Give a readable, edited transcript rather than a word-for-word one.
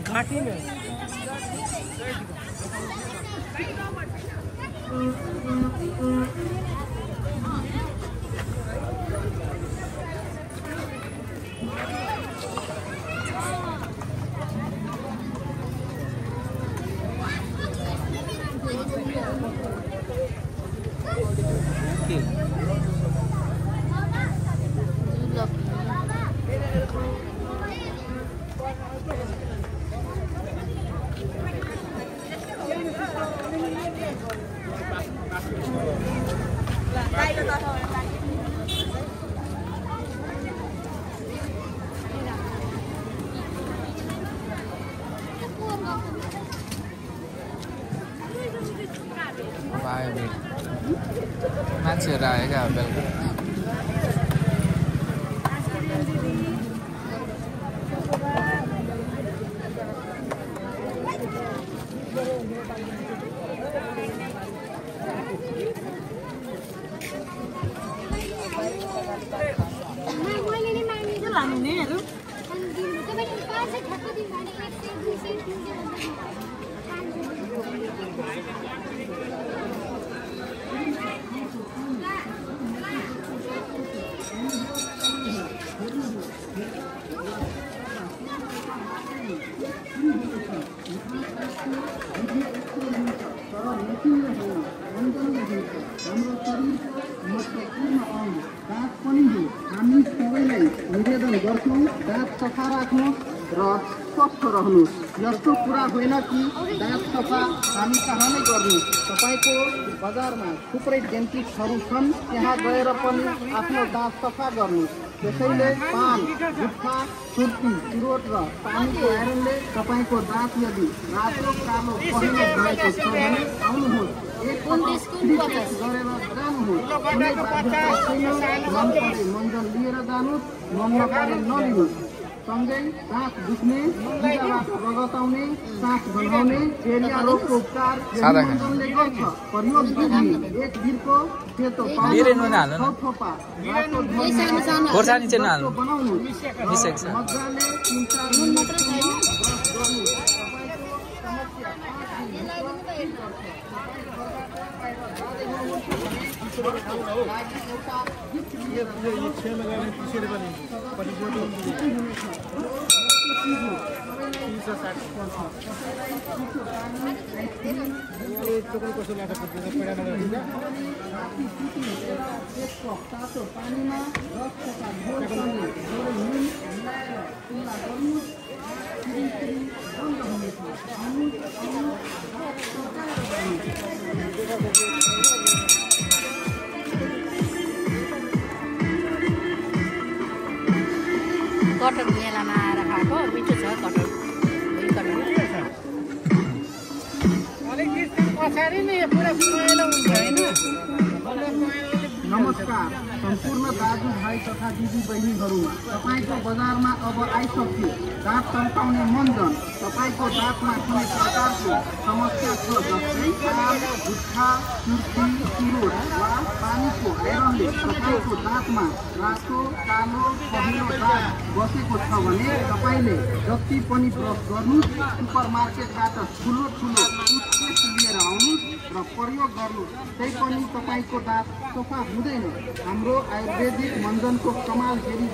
घाटी में मान्छेहरु आएका बेलुका निवेदन गर्छौं दाँत सफा राख्नु र स्वस्थ रहनु। यस्तो कुरा होइन कि दाँत सफा हामी कहाँ नै गर्नु। तपाईको बजारमा थुप्रै डेन्टिस्टहरू छन्, त्यहाँ गएर पनि आफ्नो दाँत सफा गर्नु। त्यसैले पान, गुट्खा, सुर्ती, चुरोट र पानीको आइरनले तपाईको दाँत यदि रातो कालो पहेँलो भएको छ भने आउनुहोस्, गरेर जानुहोस्। मन परे मन्जन लिएर जानुहोस्, मन नपरे नलिनुहोस्। सँगै सास दुख्ने, रगताउने, सास गन्हाउने, एरिया रोगको उपचार मन्जनले गर्छ। प्रयोग विधि: एक दिनको सेतो पानी 6 थोपा रातो बनाउनु, मजाले 3-4 मिनेटसम्म ब्रस गर्नु। कटहर मेलामा आएर खाएको मिठो छ कटहर। नमस्कार सम्पूर्ण दाजुभाइ तथा दिदीबहिनीहरूमा, तपाईको बजारमा अब आइसक्यो दाँत तन्काउने मन्जन। तपाईको दाँतमा कुनै प्रकारको समस्या छ जस्तै पान, गुट्खा, सुर्ती, चुरोट वा पानीको आइरनले तपाईको दाँतमा रातो कालो पहेँलो दाग बसेको छ भने तपाईले जति पनि ब्रस गर्नुहोस्, सुपरमार्केटबाट ठुलो ठुलो टुथपेस्ट लिएर आउनुहोस् र प्रयोग गर्नुहोस्, त्यही पनि तपाईको दाँत सफा हुँदैन। हाम्रो आयुर्वेदिक मन्जनको कमाल हेरी